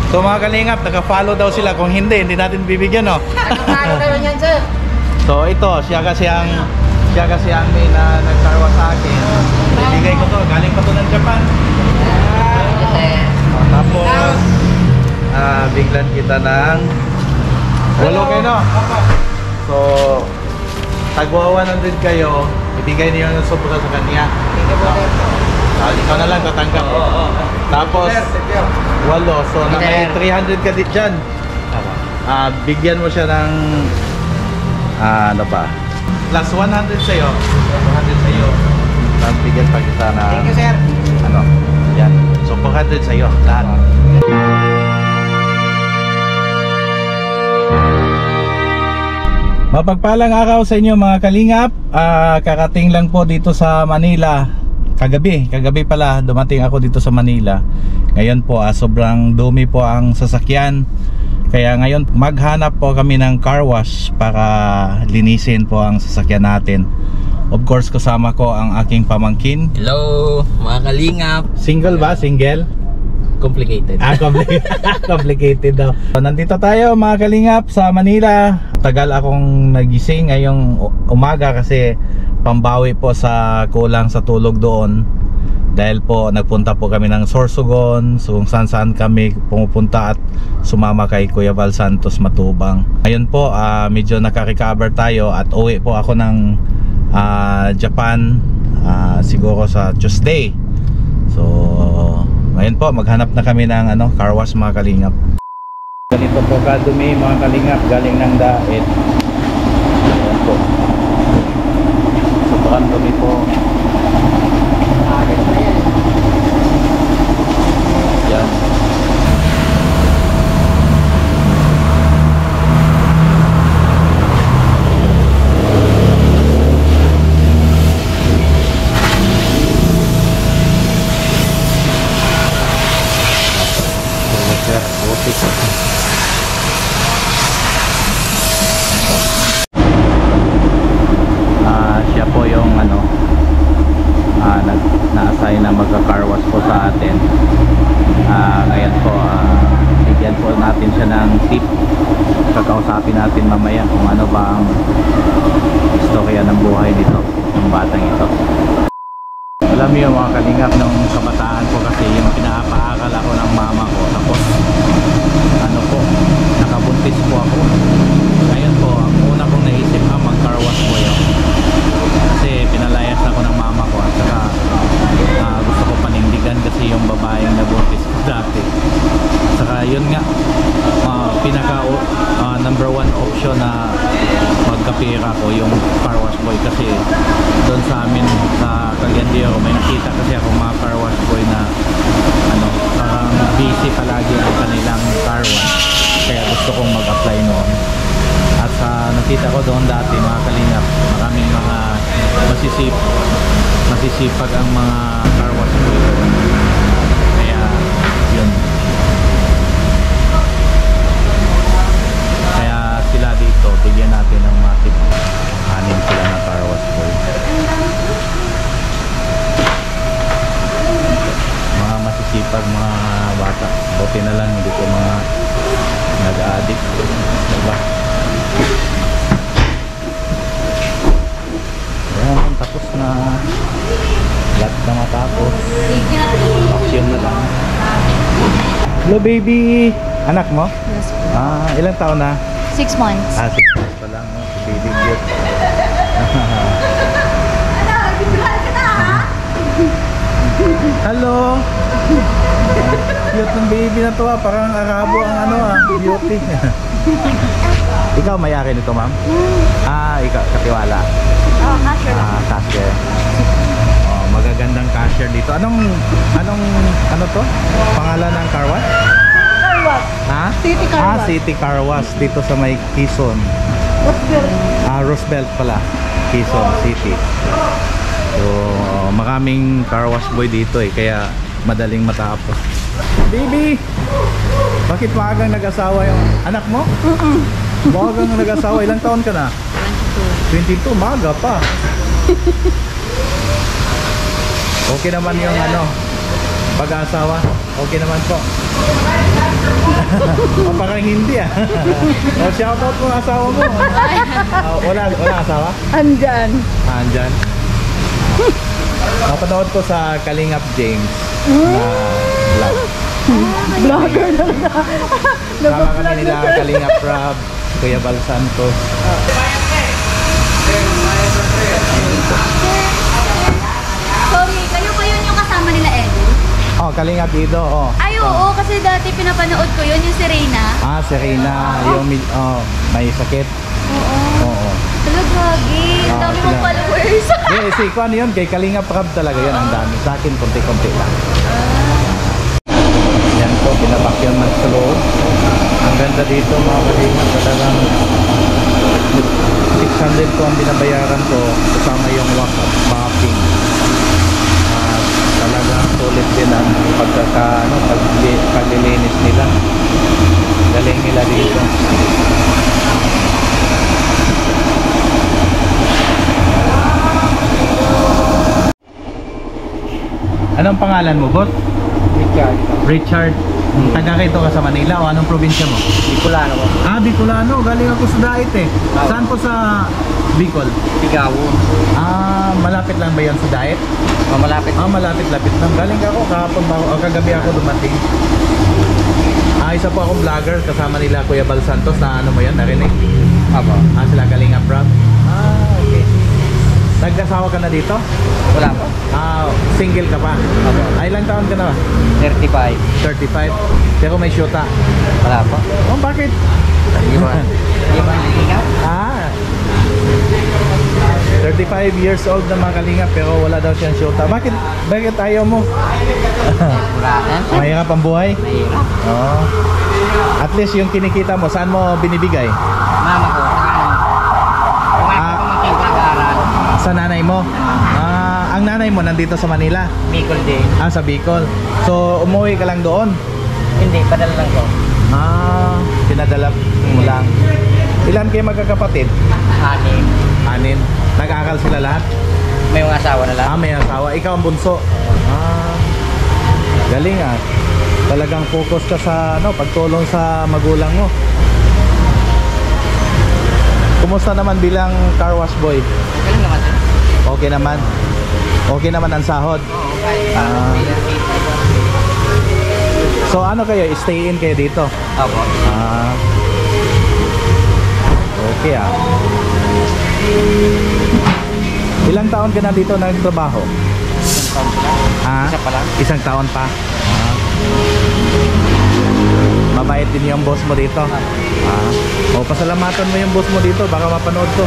So mga kalingap, naka-follow daw sila. Kung hindi natin bibigyan, no? Naka-follow naman yan, sir. So ito, siya kasi ang may nagkarwa sa akin. Ibigay ko to, galing pa to ng Japan. Tapos biglan kita ng 8 kayo, no? So tagwa 100 kayo, ibigay niyo ng sobra sa kanya. Ikaw na lang tatanggap. Tapos 8, so na may 300 ka dit dyan. Bigyan mo siya ng ano ba? Plus 100 sa'yo. 100 sa'yo. Bigyan pa kita na thank you, sir. Ano? Yan. So 400 sa'yo. Lahat. Mapagpalang araw sa inyo mga kalingap. Karating lang po dito sa Manila. Kagabi pala dumating ako dito sa Manila. Ngayon po sobrang dumi po ang sasakyan. Kaya ngayon maghanap po kami ng car wash para linisin po ang sasakyan natin. Of course kasama ko ang aking pamangkin. Hello mga kalingap. Single ba? Single? Complicated. Complicated daw. So, nandito tayo mga kalingap sa Manila. Tagal akong nagising ngayong umaga kasi pambawi po sa kulang sa tulog doon. Dahil po nagpunta po kami ng Sorsogon, so kung saan kami pumupunta at sumama kay Kuya Val Santos Matubang. Ngayon po medyo naka-recover tayo at uwi po ako ng Japan siguro sa Tuesday. So ngayon po maghanap na kami ng car wash mga kalingap. Ganito po kadumi mga kalingap, galing ng Daet. Ayan po. Sobrang dumi po. Yan. Siya po yung na-assign na magka-car wash po sa atin. Ngayon po bigyan po natin siya ng tip. Kakausapin natin mamaya kung ano ba ang istorya ng buhay nito, ng batang ito. Alam niyo mga kalingap, nung kabataan ko kasi yung pinapaaral ako ng mama ko, tapos nakabuntis po ako. Ngayon po ang una kong naisip mag-car wash po yun, kasi pinalayas ako ng mama ko at saka gusto ko panindigan kasi yung babaeng nabuntis ko dati. At saka yun nga, pinaka number 1 option na magkapira ko yung car wash boy, kasi doon sa amin sa Caliandero may nakita kasi ako mga car wash boy na parang busy palagi ang kanilang car wash, kaya gusto kong mag-apply noon. At nakita ko doon dati mga kalingap, maraming mga masisipag ang mga car wash boy doon. Kaya yun, kaya sila dito bigyan natin ng mga tip. 6 sila na car wash boy, mga masisipag mga bata. Buti na lang hindi ko mga nag-addict, diba? Ayan, tapos na lahat na matapos, action na lang. Hello baby, anak mo? Yes po. Ilang taon na? 6 months. 6 months pa lang, baby cute. Hello. Cute ng baby na to parang Arabo ang beauty. Ikaw may-ari nito, ma'am? Ikaw katiwala. Cashier. Cashier. Magagandang cashier dito. Anong to? Pangalan ng car wash? Car wash. City car wash. City car wash dito sa may Quezon. Roosevelt. Roosevelt pala, Quezon City. So maraming car wash boy dito kaya madaling matapos. Baby, bakit maagang nag-asawa yung anak mo? Maagang nag-asawa, ilang taon ka na? 22, maga pa. Okay naman yung pag-asawa? Okay naman po. Parang hindi ah. O, shoutout mo ang asawa mo. Wala asawa? Andyan. Andyan. Napanood ko sa Kalingap James na vlog. Vlogger na na. Sama kami nila Kalingap Rob, Kuya Bal Santos. Sorry, kayo ba yun yung kasama nila Edu? Oh, Kalingap Ido, oh. Ay, oo, kasi dati pinapanood ko yun, yung si Reyna. Ah, si Reyna, yung may sakit. Oo. Oo. Talaga, Gil. Ang dami mong sila. followers. Si kung ano yun, kay Kalingap Rob talaga yun, ang dami. Sa akin, konti-konti lang. Yan po, pinabakyan man sa loob. Ang ganda dito, mga Kalingap, talagang 600 po ang binabayaran ko kasama yung mapping. At talagang sulit din ang paglilinis nila. Galing nila dito. Anong pangalan mo, boss? Richard. Richard. Taga rito ka sa Manila o anong probinsya mo? Bicolano ko. Ah, Bicolano. Galing ako sa Daet eh. Saan po sa Bicol? Bigawo. Ah, malapit lang ba yan sa Daet? Malapit. Ah, malapit-lapit lang. Galing ako kahapon ba o kagabi ako dumating. Ah, isa po akong vlogger kasama nila Kuya Bal Santos na ano mo yan, narinig? Apo. Ah, sila Kalingap Rob. Ah, okay. Nagkasawa ka na dito? Wala po. Ah, single ka pa? Apo. Ay, ilang taon ka na ba? 35. 35. Pero may syuta. Wala po. Oh, bakit? Hindi ba nalilingap? Ah, 35 years old na mga Kalingap pero wala daw siyang syuta. Bakit ayaw mo? Kuraan. Mahirap ang buhay? Mahirap. Oo. At least yung kinikita mo, saan mo binibigay? Mama ko, pamangkin ko nag-aaral. Sa nanay mo? Ah, ang nanay mo nandito sa Manila? Bicol din. Ah, sa Bicol. So, umuwi ka lang doon? Hindi, padala lang ko. Ah, pinadala mo lang. Ilan kayo magkakapatid? 6. 6. Nag-aaral sila lahat? May mga asawa na lang. Ah, may asawa. Ikaw ang bunso. Ah, galing ah. Talagang focus ka sa pagtulong sa magulang mo. Kumusta naman bilang car wash boy? Galing naman sir. Okay naman. Okay naman ang sahod. Oo, kahit Ah. So ano kayo? Stay in kayo dito? Apo. Ah. Okay ah. Ilang taon ka na dito nagtrabaho? Isang taon pa lang. Ah? Isa pa lang. Isang taon pa. Ah. Mabait din yung boss mo dito. Ah. O pasalamatan mo yung boss mo dito, baka mapanood to.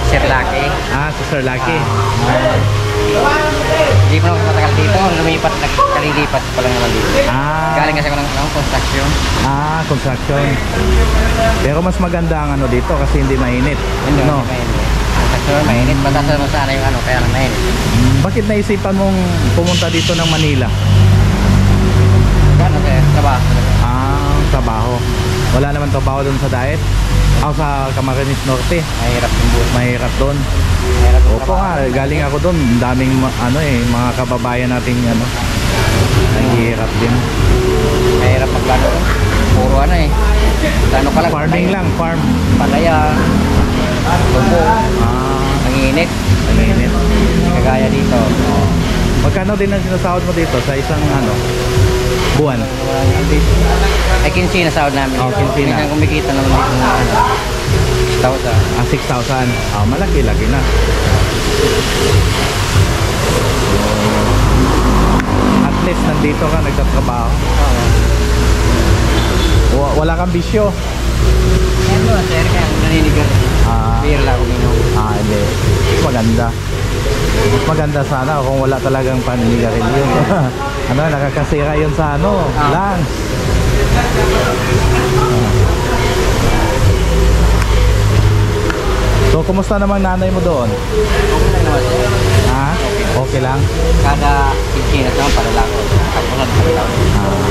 Sir Lucky. Ah, si Sir Lucky. Hindi pa ako matagal dito. Kalilipat pa lang naman dito. Ah. Galing kasi ako ng construction. Ah, construction. Pero mas maganda ang ano dito kasi hindi mainit. Hindi No. mainit. Construction, mainit. Batasan mo sana yung kaya lang mainit. Bakit naisipan mong pumunta dito ng Manila? Ano sir? Trabaho. Ah, trabaho. Wala naman trabaho doon sa Daet? Ako sa Camarines Norte. Mahirap yung buhay. Mahirap doon. Mahirap yung Opo nga, galing ako doon. Ang daming mga kababayan nating naghihirap din. Mahirap maglaro. Puro Tano ka lang. Farming lang, farm. Palaya. Tubo. Ah, Nanginit. ang init. Kagaya dito. Magkano din ang sinasahod mo dito sa isang buwan? Ay, 15 na sahod namin. Oh, 15 na. Minsan kumikita naman dito na 6,000. Ah, 6,000. Ah, malaki-laki na. At least nandito ka nagtatrabaho. Wala kang bisyo. Ano, sir, kaya naninigas. Ah, Beer lang uminom. hindi. Maganda. Mas maganda sana kung wala talagang paninigarilyo. Nakakasira yun sa lungs. So, kumusta naman nanay mo doon? Okay lang naman, sir. Ha? Okay lang? Kada 15 na naman, padala ko. Kapulan, padala ko. Ah,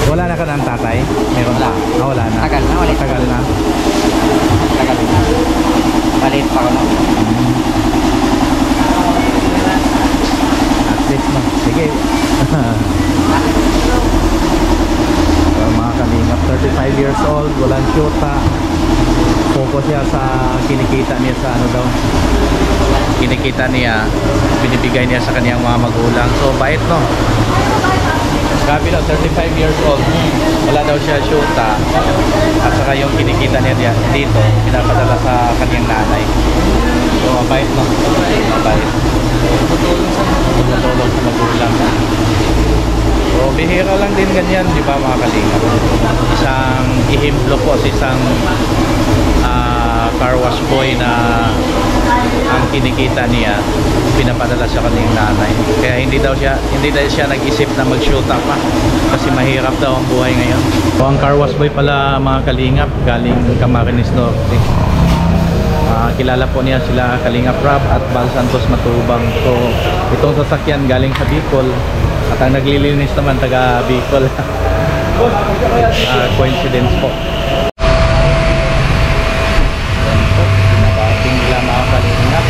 wala na ka ng tatay? Meron Wala. Ah, wala na. Tagal na, wala. Tagal na. Tagal na. Maliit pa ako no. At least no. Sige. years old, walang syuta. Focus siya sa kinikita niya sa ano daw. Kinikita niya, binibigay niya sa kaniyang mga magulang. So, bait, no? Grabe daw, 35 years old. Wala daw siya syuta. At saka yung kinikita niya dito, pinapadala sa kaniyang nanay. So, mabait, no? Mabait. Tumutulong sa magulang. So, bihira lang din ganyan, di ba mga kalingap? Isang ihimplo po sa isang car wash boy na ang kinikita niya pinapadala sa kanyang nanay. Kaya hindi daw siya nag-isip na mag-shoota pa kasi mahirap daw ang buhay ngayon. So, ang car wash boy pala mga kalingap galing Camarines Norte. Kilala po niya sila Kalingap Rab at Bal Santos Matubang. So itong sasakyan galing sa Bicol at ang naglilinis naman taga Bicol. Coincidence po. Nabating nila mga kalingap.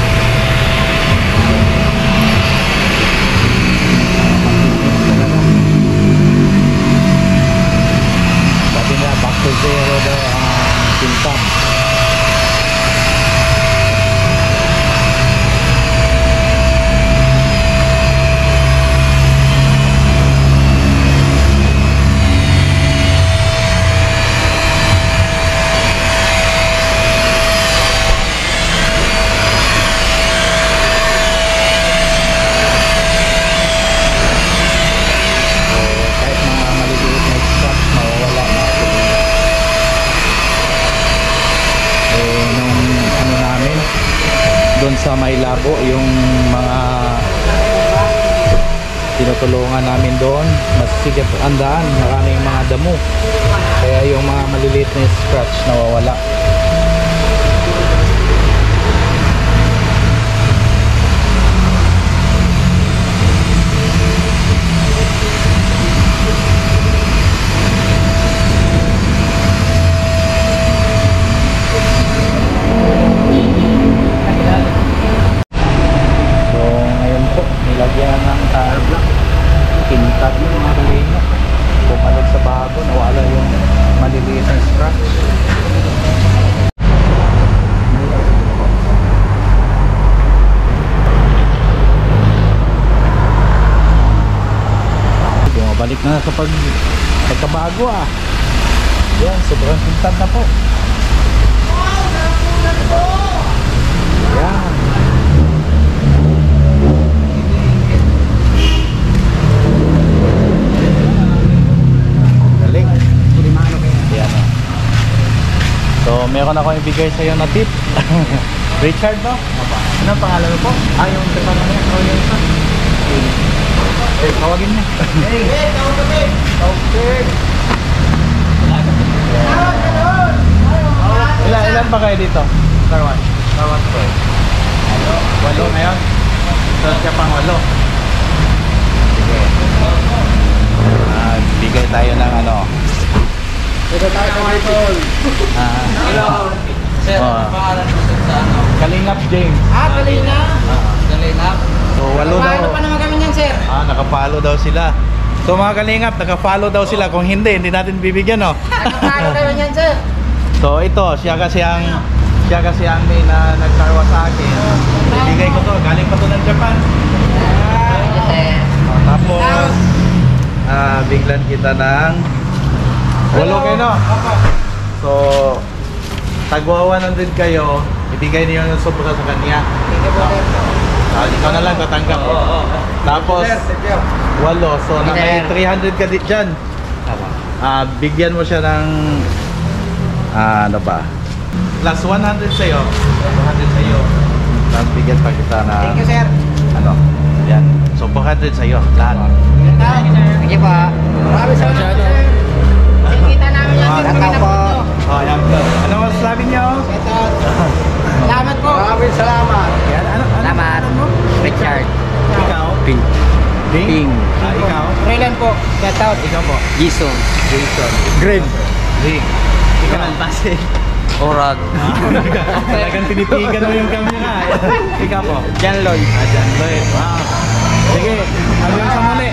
Sabi nila back to zero daw ang pintam. Doon sa May Labo yung mga tinutulungan namin doon masikip ang daan, maraming mga damo kaya yung mga maliliit na scratch nawawala. Nilagyan ng tire block, tintag yung mga kalingap. Bumalik sa bago, nawala yung maliliit na scratch. Bumabalik na sa pagkabago ah. Yan, sobrang tintag na po. Yan. So, meron ako ibigay sa iyo na tip. Richard, no? Ano ang pangalan mo po? Yung kasama niya. Yung isa. Tawagin niya. Hey, tawagin. Okay. Ilan ba kayo dito? Karwan. Karwan po. 8 ngayon. So, siya pang 8. Sige. Bigay tayo ng ano. Ito tayo sa Michael. Hello. Sir, pangalan mo sa ano? Kalingap James. Kalingap. Kalingap. So, 8 daw. Paano pa naman kami niyan, sir? Nakapalo daw sila. So mga kalingap, nakapalo daw sila. Kung hindi natin bibigyan, no? Nakapalo kayo niyan, sir. So ito, siya kasi ang may nagkarwa sa akin. Ibigay ko to, galing pa to ng Japan. Tapos biglan kita ng 8 kayo, no? So tagwa 100 kayo, ibigay niyo yung sobra sa kanya. Ikaw na lang tatanggap. Tapos 8, so may 300 ka dyan. Bigyan mo siya ng ano ba? Plus 100 sa'yo. 200 sa'yo. Tapos bigyan pa kita na Thank you, sir. ano? Yan. So 400 sa'yo. Lahat. Thank you pa. Maraming salamat, sir. Kita namin yan, sir. Tataw po. Yan. Ano masasabi niyo? Salamat po. Maraming salamat. Yan. Salamat. Richard. Ikaw? Ping. Ping? Ikaw? Raylan po. Shout out. Ikaw po? Jason. Jason. Green. Ring. Ikaw? Pasig. Orag. Talagang tinitigan mo yung camera. Ikaw po? John Lloyd. John Lloyd. Wow. Sige. Hanggang sa muli.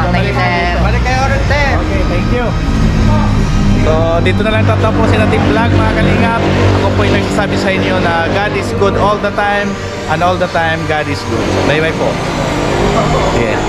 Thank you, sir. Balik kayo ulit, sir. Okay, thank you. So dito na lang tatapusin natin vlog mga kalingap. Ako po yung nagsasabi sa inyo na God is good all the time, and all the time God is good. Bye bye po. Yes.